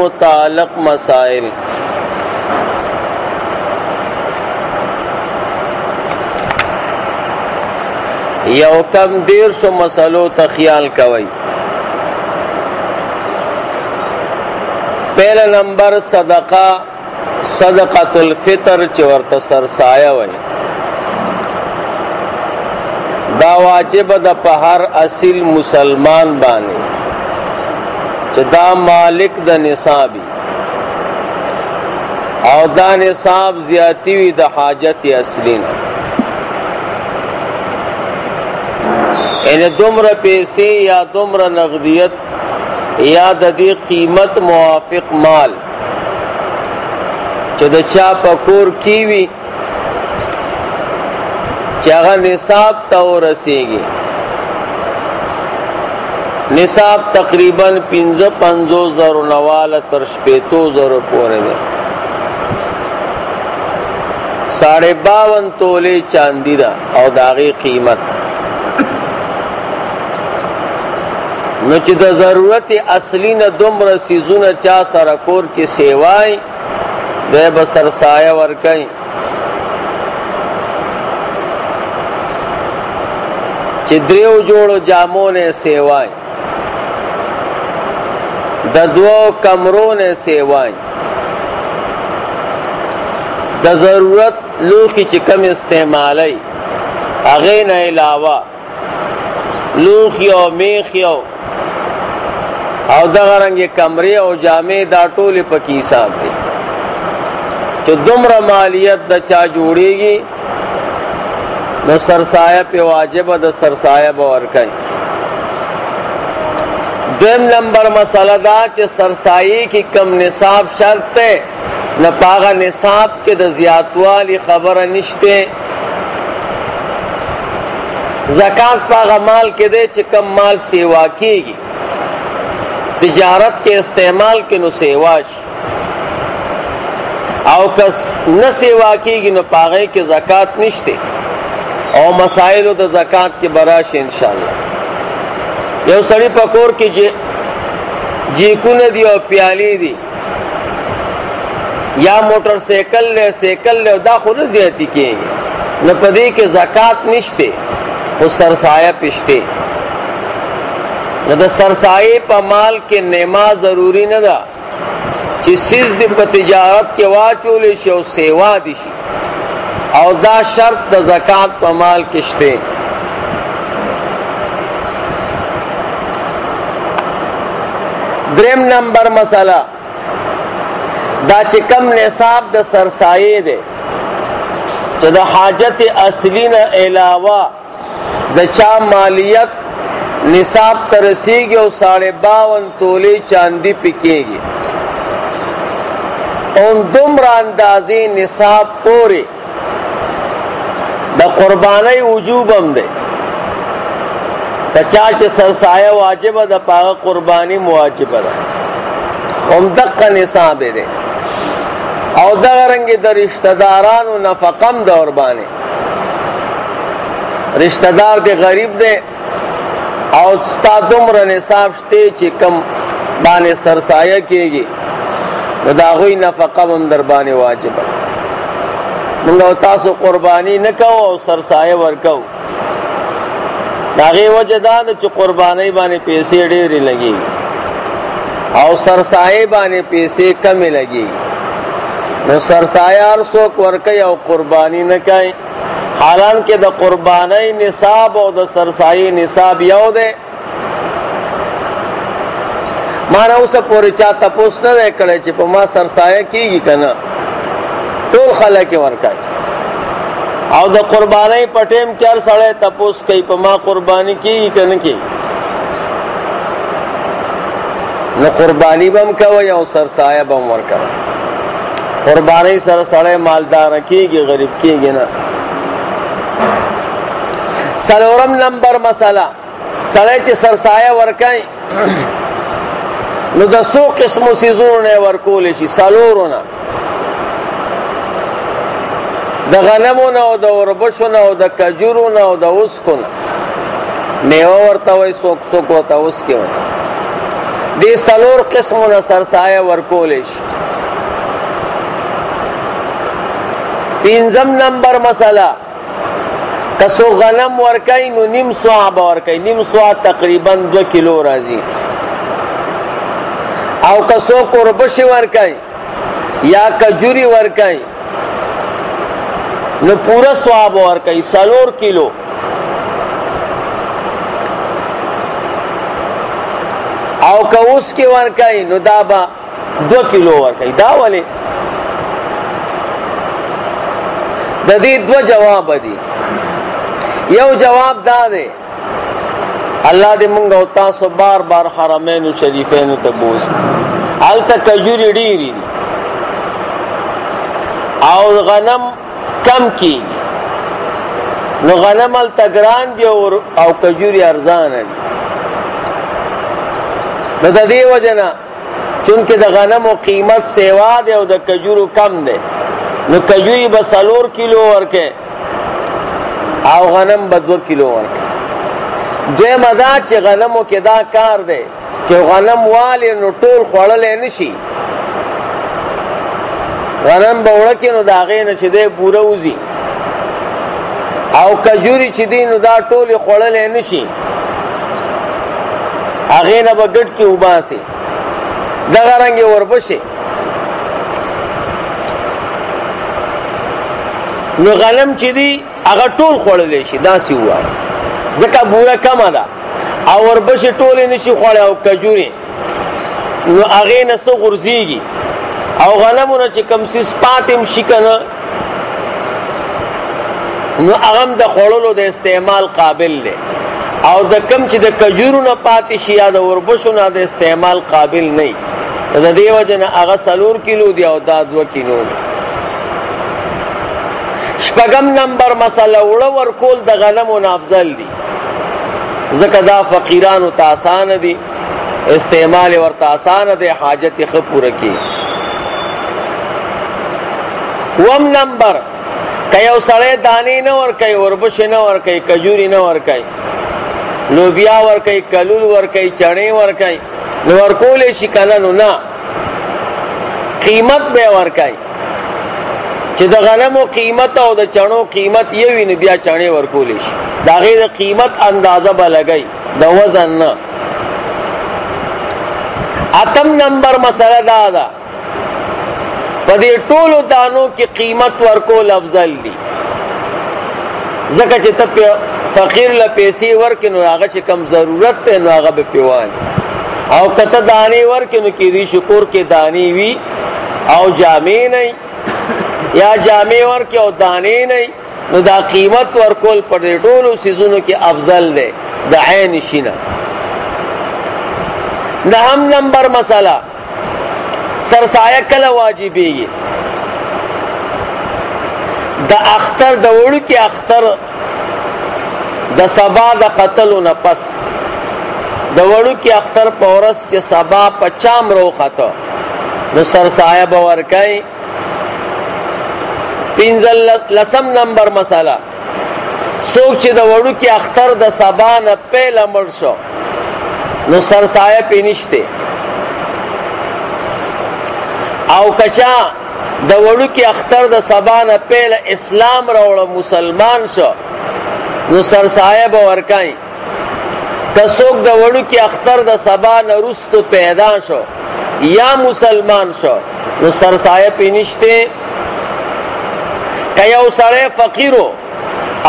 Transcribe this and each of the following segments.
متعلق مسائل. یو کم دیر سو مسئلو تا خیال کوئی. پہلا نمبر صدقۃ الفطر چورت سرسایہ وی. دا واجب دا پہر اصل مسلمان بانی چه دا مالک دا نصابی او دا نصاب زیادی وی دا حاجت اصلینا. یعنی دمر پیسے یا دمر نقدیت یا د دې قیمت موافق مال چې د چا پکور کیوي چې هغه نصاب ته ورسیږي. نصاب تقریبا 55,000 نواله تر 50,000 پورې ده. 52.5 تولې چاندی ده او داغي قیمت. نو چې د ضرورت اصلي نه دومره سیزونه چا سره کور کې سیوای دی به سرسایه ورکوي. چې دریو جوړو جامو نه سیوای، د 2 کمرو نه سیوای، د ضرورت لوښي چې کم استعمالی هغې نه علاوه لوښي او میخي او دغه رنګ کمرې او جامې دا ټولې پکې حساب دي چې دومره مالیت د چا جوړیږي نو سرسایه په واجب د سرسایه به ورکوي. دویم نمبر مسئله دا چې سرسایه کې کم نصاب شرط ده نه پاغه نصاب کې د زیاتوالی خبره نشته. زکات پاغه مال کې ده چې کم مال سیوا کیږي، تجارت کے استعمال کے نو سیواش او کس نہ سیوا کی گی نو پاغے کے زکات نشتے او مسائل د زکات کے براش انشاءاللہ. یو سڑی پکور کی جیکون دی او پیالی دی یا موٹر سیکل لے دا خود زیادتی کیے گی نو پدی کے زکات نشتے خود سرسایہ پشتے. نو د سرسایه په مال کې نعما ضروری نه ده چې سیز د په تجارت کې واچول شي او سیوا دي شي او دا شرط د زکات په مال کې شته. دریم نمبر مسئلہ دا چې کم نصاب د سرسایه ده چې د حاجت اصلی نه علاوه د چا مالیت نصاب ترسیگی اور 52 تولے چاندی پکیگی. اون دمرا اندازی نصاب پورے دا قربانی وجوبم دے دا چاچ سرسایہ واجب دا پاغ قربانی مواجب دا ام دقا نصاب دے او دا رنگی دا رشتہ دارانو نفقم دا قربانی. رشتہ دار دے غریب دے او ستا دومره نصاب شته چې کم باندې سرسایه کېږي نو د هغوی نفقه هم در باندې واجبه. موږ او تاسو قرباني نه کوو او سرسایه ورکوو. د هغې وجه دا ده چې قربانۍ باندې پیسې ډېرې لګېږي او سرسایه باندې پیسې کمې لګېږي. نو سرسایه هر څوک ورکوي او قرباني نه کوي. حالانکہ دا قربانی نصاب او دا سرسائی نصاب یو دے. مانا اسے پوری چاہتا پوس نہ دے کڑے چی پا ما سرسایہ کی گی کنا طول خلق ورکائی او دا قربانی پٹیم کر سڑے تپوس کئی پا ما قربانی کی گی کنا کی نہ قربانی بم کوئی او سرسایہ بم ورکائی. قربانی سر سڑے مالدار کی گی غریب کی گی نا. سلورم نمبر مسئلہ سڑے چی سرسایہ ورکائی نو دا سو قسمو سیزونو نے ورکولی شی سلورونا دا غنمونا او دا وربشونا او دا کجورونا او دا اسکونا میوه ورتاوی سوک ورتا اسکی ورتا دې څلور قسمونه سرسایه ورکولی شي. پنځم نمبر مسله، که څوک غنم ورکوي نو نیم سوع به ورکوي. نیم سوع تقریبا 2 کیلو راځي. او که څوک اوربشې ورکوي یا کجوري ورکوي نو پورا سوع به ورکوي 4 کیلو. او که اوس کې ورکوي نو دا به 2 کیلو ورکوي. دا ولې؟ د دې 2 جواب دي. یو جواب دا دی، الله دې مونږ او تاسو بار بار حرمین شریفین ته بوځي. هلته کجوري ډېرې دي او غنم کم کیږي، نو غنم هلته ګران دي او کجوري ارزانه دي. نو د دې وجه نه چونکې د غنمو قیمت سیوا دی او د کجورو کم دی، نو کجوري به 4 کیلو ورکوي او غنم به 2 کیلو ورکوي. دویمه دا چې غنمو کې دا کار دی چې غنم والی نو ټول خوړلی نشي. غنم به وړه کړي نو د هغې نه چې دی پوره وځي، او کجوري چې دی نو دا ټولې خوړلی نشي، هغې نه به ګډ کې وباسي. دغه رنګې وربشې نو غنم چې دی هغه ټول خوړلی شي، داسې ووایي، ځکه بوره کمه ده او وربشې ټولې نشي خوړی او کجوري، نو هغې نه څه غورځېږي. او غنمونه چې کم څیز پاتې هم شي که نه نو هغه هم د خوړلو د استعمال قابل دی، او د کم چې د کجورو نه پاتې شي یا د وربشو نه د استعمال قابل نه، د دې وجه نه هغه 4 کیلو دی او دا 2 کیلو دی. شپږم نمبر مسله، وړه ورکول د غنمو نه افضل دي، ځکه دا فقیرانو ته اسانه دي، استعمال ورته اسانه دی، حاجت یې ښه پوره کړي. اووم نمبر، که یو سړی دانې نه ورکوي، وربشې نه ورکوي، کجوري نه ورکوي، لوبیا ورکوي، کلول ورکوي، چڼې ورکوي، نو ورکولی شي که نه؟ نو نه، قیمت به یې ورکوي. چې د غنمو قیمت او د چڼو قیمت یو وي نو بیا چڼې ورکولی شي، د هغې د قیمت اندازه به لګوي، د وزن نه. اتم نمبر مسله دا ده، په دې ټولو دانو کې قیمت ورکول افضل دي، ځکه چې ته فقیر له پیسې ورکې نو هغه چې کم ضرورت دی نو هغه به پې واني، او که ته دانې ورکې نو کېدی شي کور کې دانې وي او جامې نه یا جامې ورکې او دانې نه، نو دا قیمت ورکول په دې ټولو څیزونو کې افضل دی د عین شي نه. نهم نمبر مسله، سرسایه کله واجبېږي؟ د اختر د وړوکي اختر د سبا د ختلو نه پس، د وړوکي اختر په ورځ چې سبا په چام روخته نو سرسایه به ورکوي. پنځلسم نمبر مسله، څوک چې د وړوکي اختر د سبا نه پیله مړ شو نو سرسایه پې نشته، او کچا د وړوکي اختر د سبا نه پیله اسلام راوړه، مسلمان شو نو سرسایه به ورکوي. که څوک د وړوکي اختر د سبا نه وروستو پیدا شو یا مسلمان شو نو سرسایه پې نشته. که یو سړی فقیرو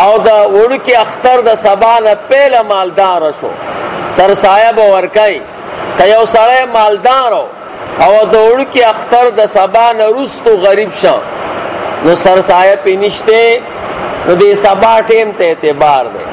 او د وړوکي اختر د سبا نه پیله مالدار شو سرسایه به ورکوي. که یو سړی مالدارو او د وړوکي اختر د سبا نه وروستو غریب شو نو سرسایه پې نشته، نو د سبا ټیم ته اعتبار دی،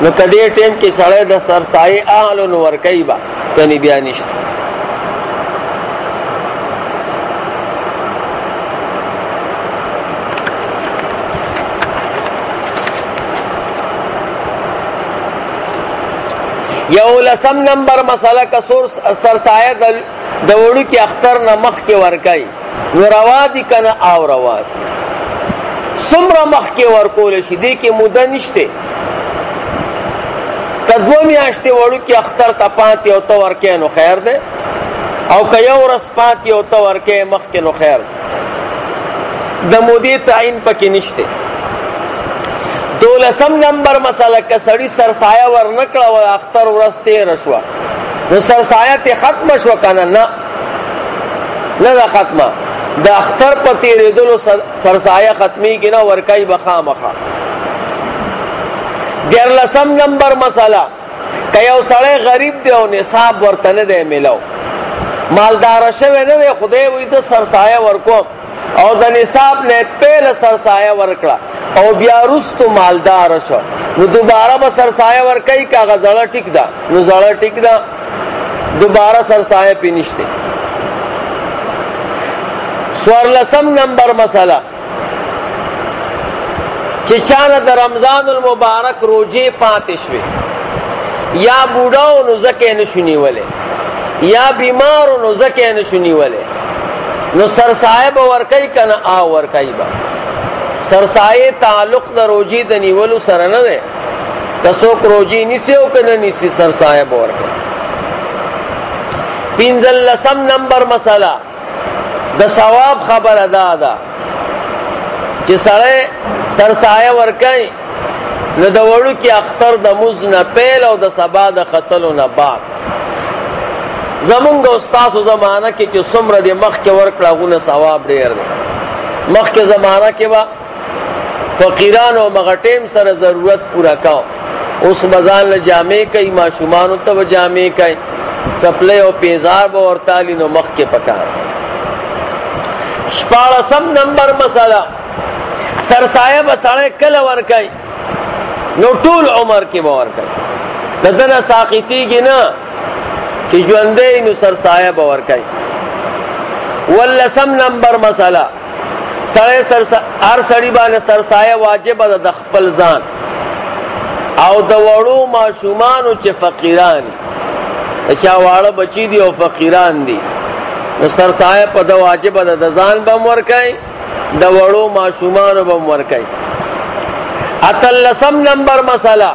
نو که دې ټیم کې سړی د سرسایې اهلو نو ورکوي به، کنې بیا نشته. یو لسم نمبر مسله، که سرسایه د وړوکي اختر نه مخکې ورکوي نو روا دي که نه؟ او روا دي. څومره مخکې ورکولی شي؟ دې کې موده نشته. که 2 میاشتې وړوکي اختر ته پاتې او ته ورکوې نو خیر دی، او که یو ورځ پاتې او ته ورکې مخکې نو خیر د مودې تعین پکې نشته. 12 نمبر مسله که سړی سرسایه ورنکړه او اختر ورځ تېره شوه نو سرسایه ته ختمه شوه که نه؟ نه ده ختمه. د اختر په تېرېدلو سرسایه ختمیږي نه، ورکوي به خامخا. 13 نمبر مسله که یو سړی غریب دی او نصاب ورته نه دی میلاو، مالدار شوی نه دی، خدای وایي زه سرسایه ورکوم او د نصاب نه پیله سرسایه ورکړه او بیا وروستو مالدار شو نو دوباره به سرسایه ورکوي که هغه زړه ټیک ده؟ نو زړه ټیک ده، دوباره سرسایه پې نشته. 14 نمبر مسله چې چانه د رمضان المبارک روجې پاتې شوې، یا بوډاو نو ځکه یې نشو نیولی، یا بیمارو نو ځکه یې نشو نیولی، نو سرسایه به ورکوي که نه؟ آو ورکوي به. سرسایه تعلق د روجې د نیولو سره نه دی، که څوک روجې نیسي او که نه نیسي سرسایه به ورکوي. 15 نمبر مسله د ثواب خبره دا ده چې سړی سرسایه ورکوي نو د وړوکي اختر د مز نه پیل او د سبا د ختلو نه بعد. زمونږ او ستاسو زمانه کې چې څومره د مخکې ورکړه هغونه ثواب ډېر دی. مخکې زمانه کې به فقیرانو مغه ټیم سره ضرورت پوره کوو، اوس به ځان له جامې کوي، ماشومانو ته به جامې کوي، سپلی او پیزار به ورتالي، نو مخکې پکار. 14 نمبر مسله سرسایه به سړی کله ورکوي؟ نو ټول عمر کې به ورکوي، د ده نه ساقطېږي نه چې ژوندی نو سرسایه به ورکوي. 15 نمبر مسله هر سړي باندې سرسایه واجبه ده د خپل ځان او د وړو ماشومانو چې فقیران دي، چا واړه بچي دي او فقیران دي نو سرسایه په ده واجبه ده، د ځان به هم ورکوي، د وړو ماشومانو به هم ورکوي. 18 نمبر مسله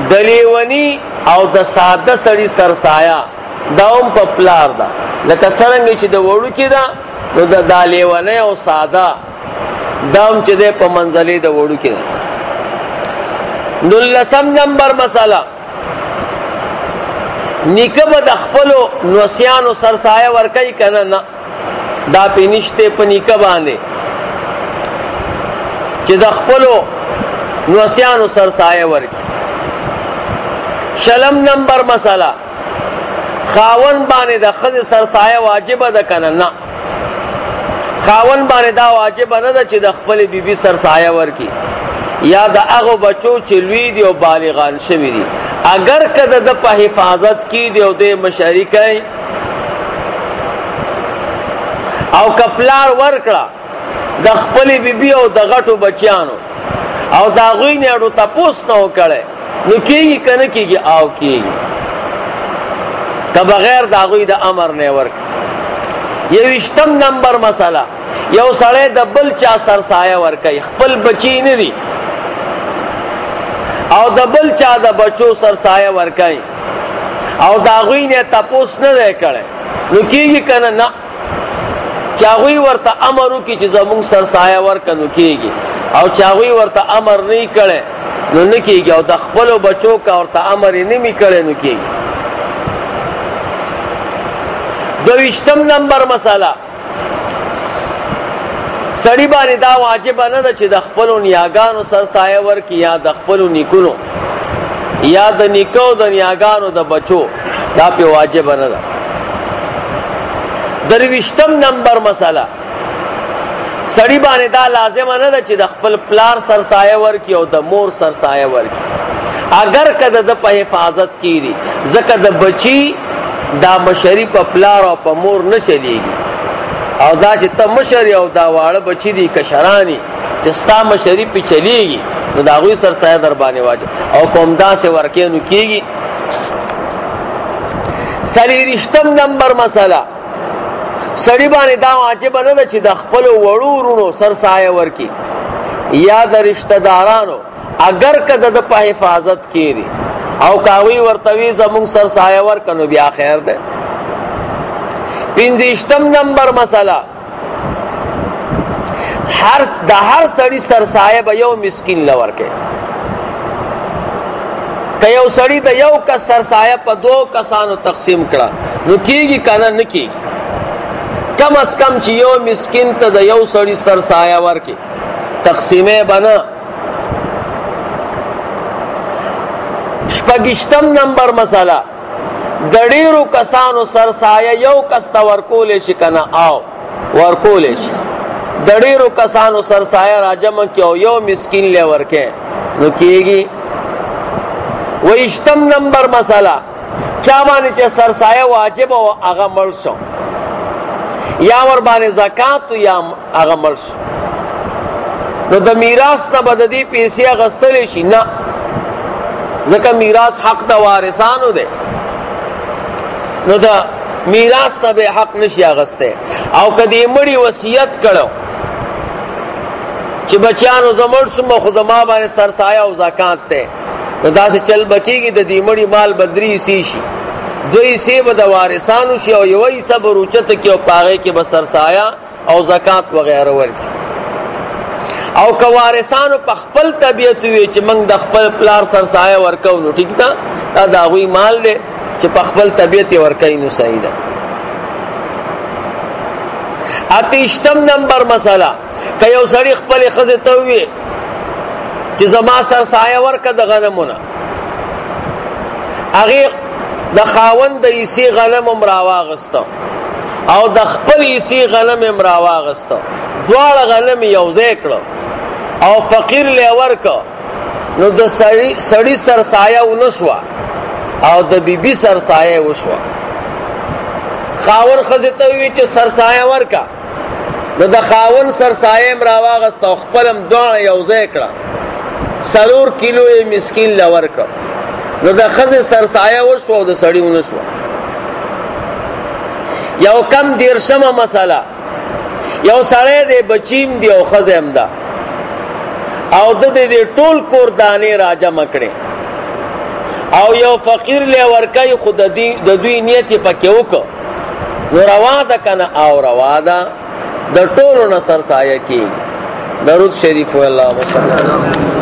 د لیوني او د ساده سړي سرسایه دا هم په پلار ده، لکه څرنګه چې د وړوکي ده نو د لیونی او ساده دا هم چې دی په منزلې د وړوکي ده. 19 نمبر مسله نیکه به د خپلو نوسیانو سرسایه ورکوي که نه؟ نه، دا پې نشته په نیکه باندې چې د خپلو نوسیانو سرسایه ورکي. 20 نمبر مسله خاون باندې د ښځې سرسایه واجبه ده که نه؟ نه، خاون باندې دا واجبه نه ده چې د خپلې بیبي سرسایه ورکي، یا د هغو بچو چې لوی دي او بالغان شوي دي، اگر که د په حفاظت کې دی او د مشري کوي او که پلار ورکړه د خپلې بیبي او د غټو بچیانو او د هغوی نه اړو تپوس نه وکړی نو کېږي که نه کېږي؟ او کېږي، که بغیر د هغوی د امر نه ورکړه. 21 نمبر مسله یو سړی د بل چا سرسایه ورکوي، خپل بچی نه دي او د بل چا د بچو سرسایه ورکوي او د هغوی نه تپوس نه دی کړی نو کېږي که نه؟ نه، چې هغوی ورته امر وکړي چې زمونږ سرسایه ورکړه نو کېږي، او چې هغوی ورته امر نه یې کړی نو نه کېږي، او د خپلو بچو که ورته امر یې نه وي کړی نو کېږي. 22 نمبر مسله سړي باندې دا واجبه نه ده چې د خپلو نیاګانو سرسایه ورکړي، یا د خپلو نیکونو، یا د نیکه او د نیاګانو د بچو، دا پې واجبه نه ده. 23 نمبر مسله سړي باندې دا لازمه نه ده چې د خپل پلار سرسایه ورکړي او د مور سرسایه ورکړي، اگر که د په حفاظت کې دي، ځکه د بچي دا مشري په پلار او په مور نه چلیږي، او دا چې ته مشر او دا واړه بچي دي کشرانی چې ستا مشري پې چلیږي نو د هغوی سرسایه در باندې واجب، او کوم داسې ورکې نو کېږي. 24 نمبر مسله سړي باندې دا واجبه نه ده چې د خپلو وړو وروڼو سرسایه ورکړي، یا د رشته دارانو، اگر که د په حفاظت کې دي، او کاوی ورتوی زمون سر سایه ورکنو بیا خیر ده. 15 نمبر مسئله د هر سړی سر سایه به یو مسکین لورکه. که یو سړی د یو کس سر سایه په 2 کسانو تقسیم کړه نو کیږي کنه نه کیږي. کم از کم چې یو مسکین ته د یو سړی سر سایه ورکه تقسیمه بنا. 26 نمبر مسئله د ډیرو کسانو سر سایه یو کس ته ورکول شي کنه او ورکول شي. د ډیرو کسانو سر سایه راجمع کیو یو مسکین له ورکه نو کیږي. 28 نمبر مسئله چا باندې چې سر سایه واجب او هغه مړ شو یا ور باندې زکات یا هغه مړ شو نو د میراث نه بد دي پیسې غستل شي نه، ځکه میراث حق د وارثانو دی نو د میراث نه به حق نشي غسته. او کدی مړی وصیت کړو چې بچیانو زمړ سم خو زما باندې سر سایه او زکات ته نو دا سے چل بچیږي د دې مړی مال بدري سی شي. دوی سی به د وارثانو شي او یوې صبر اوچت کې او پاغه کې به سر سایه او زکات وغیرہ ورکي. او که وارثانو په خپل طبیعت وي چې موږ د خپل پلار سر سایه ورکو نو ټیک ده، دا د هغوی مال دی چې په خپل طبیعت یې ورکوي نو صحیح ده. 28 نمبر مسئله که یو سړی خپلې ښځې ته ووي چې زما سر سایه ورکه د غنمونه، هغې د خاوند د حصې غنم هم راواغسته او د خپل حصې غنم هم راواغسته، دواړه غنم یو ځای کړه او فقیر له ورکه نو د سړی سر سایه ونه شوه او د بیبي سر سایه وشوه. خاون ښځې ته ووي چې سر سایه ورکه نو د خاون سر سایه هم راواغسته او خپل هم دواړه یو ځای کړه، 4 کیلو یې مسکین له ورکه نو د ښځې سر سایه وشوه او د سړي ونه شوه. یو کم 13 مسئله یو سړی دی بچیم دی او ښځه هم ده او د دې ټول کور دانې راجمع کړې او یو فقیر له ورکای خود د دوی نیت پکې وکړه نو روا ده کنه او روا ده د ټولو نه سر سایه کېږي. درود شریف الله وسلم.